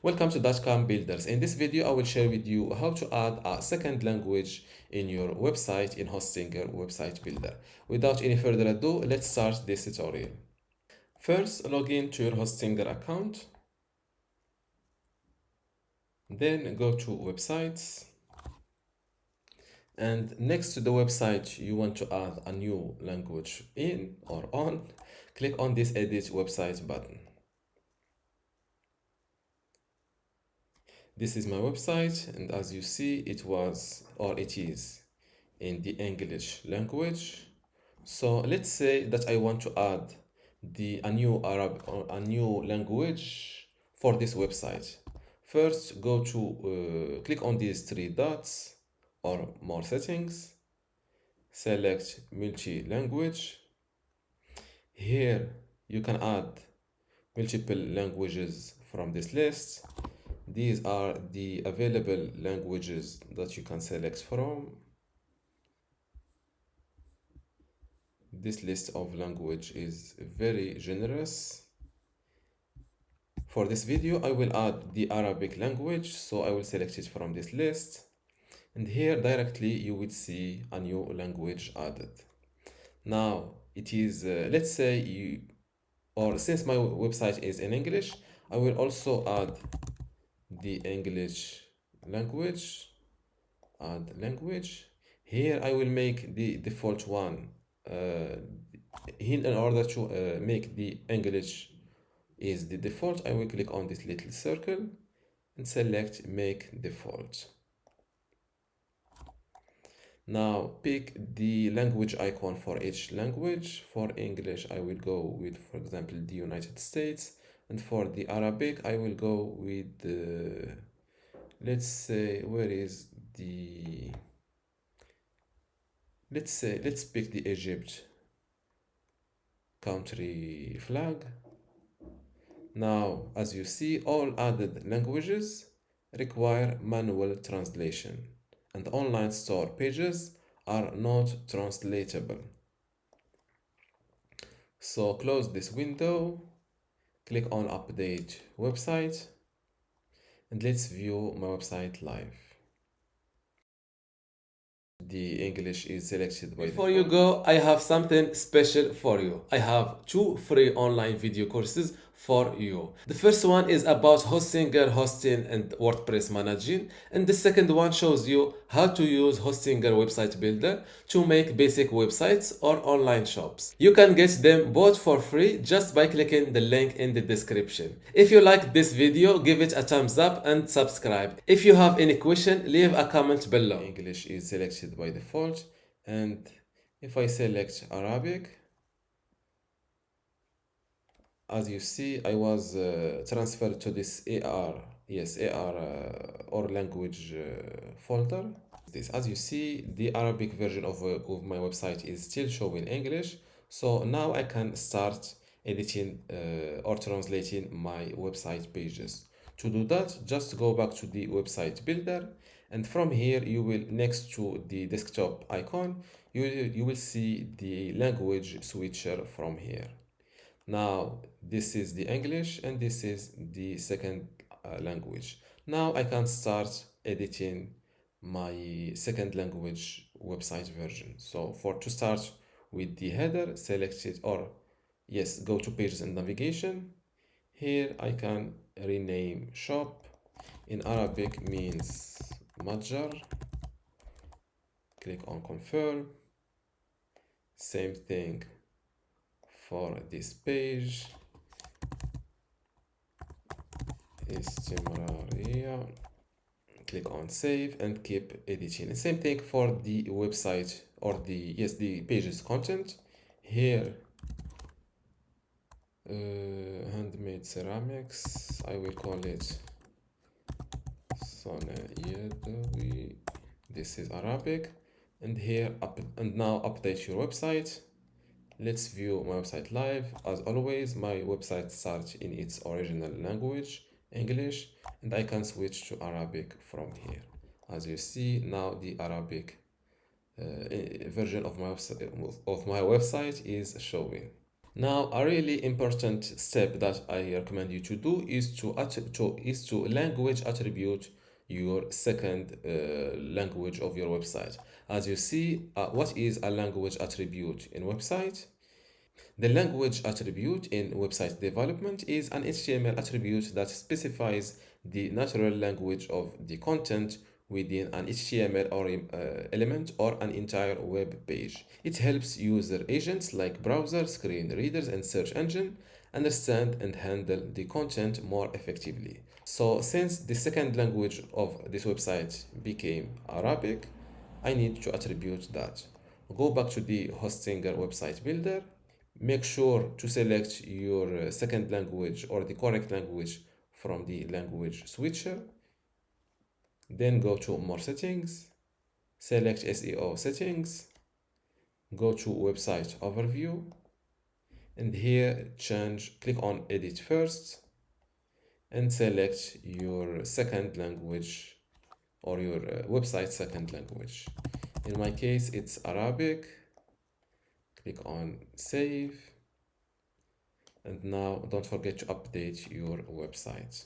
Welcome to .com Builders. In this video, I will share with you how to add a second language in your website in Hostinger Website Builder. Without any further ado, let's start this tutorial. First, log in to your Hostinger account. Then go to Websites. And next to the website you want to add a new language in or on, click on this Edit Website button. This is my website, and as you see, it is in the English language. So let's say that I want to add a new Arab or a new language for this website. First, go to click on these three dots or more settings, select multi-language. Here you can add multiple languages from this list. These are the available languages that you can select from. This list of language is very generous. For this video, I will add the Arabic language, so I will select it from this list. And here directly you will see a new language added. Now it is, let's say since my website is in English, I will also add the English language, add language. Here I will make the default one. In order to make the English is the default, I will click on this little circle and select make default. Now pick the language icon for each language. For English, I will go with, for example, the United States. And for the Arabic, I will go with, let's say, let's pick the Egypt country flag. Now, as you see, all added languages require manual translation, and online store pages are not translatable. So close this window, click on Update Website, and let's view my website live. The English is selected by Before you go, I have something special for you. I have two free online video courses for you. The first one is about Hostinger hosting and WordPress managing, and the second one shows you how to use Hostinger website builder to make basic websites or online shops. You can get them both for free just by clicking the link in the description. If you like this video, give it a thumbs up and subscribe. If you have any question, leave a comment below. English is selected by default, and if I select Arabic, as you see, I was transferred to this AR or language folder. As you see, the Arabic version of my website is still showing English. So now I can start editing or translating my website pages. To do that, just go back to the website builder, and from here you will, next to the desktop icon, you will see the language switcher from here. Now this is the English and this is the second language. Now I can start editing my second language website version. So to start with the header, select it, or yes, go to pages and navigation. Here I can rename shop. In Arabic means Majjar. Click on confirm. Same thing for this page. استمرارية. Click on save and keep editing. And same thing for the website or the page's content. Here, handmade ceramics, I will call it Sana Yadawi. This is Arabic. And here and now update your website. Let's view my website live. As always, my website starts in its original language, English, and I can switch to Arabic from here. As you see, now the Arabic version of my website is showing. Now, a really important step that I recommend you to do is to language attribute your second language of your website. As you see, what is a language attribute in website? The language attribute in website development is an HTML attribute that specifies the natural language of the content within an HTML or element or an entire web page. It helps user agents like browsers, screen readers, and search engine understand and handle the content more effectively. So, since the second language of this website became Arabic, I need to attribute that. Go back to the Hostinger website builder. Make sure to select your second language or the correct language from the language switcher. Then go to more settings, select SEO settings, go to website overview, and here click on edit first and select your second language or your website second language. In my case, it's Arabic. Click on save. And now don't forget to update your website.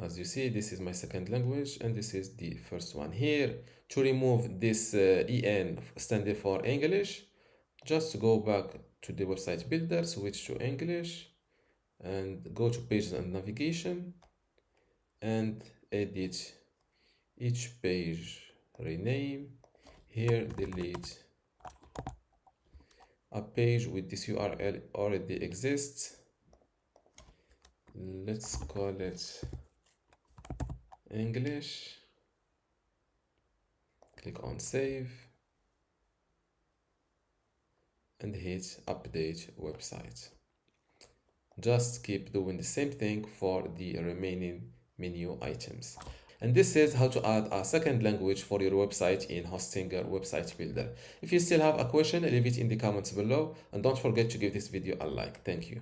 As you see, this is my second language and this is the first one. Here, to remove this EN standing for English, just go back to the website builder, switch to English, and go to pages and navigation and edit each page, rename. Here, delete a page with this URL already exists. Let's call it English. Click on save and hit update website. Just keep doing the same thing for the remaining menu items. And this is how to add a second language for your website in Hostinger Website Builder. If you still have a question, leave it in the comments below and don't forget to give this video a like. Thank you.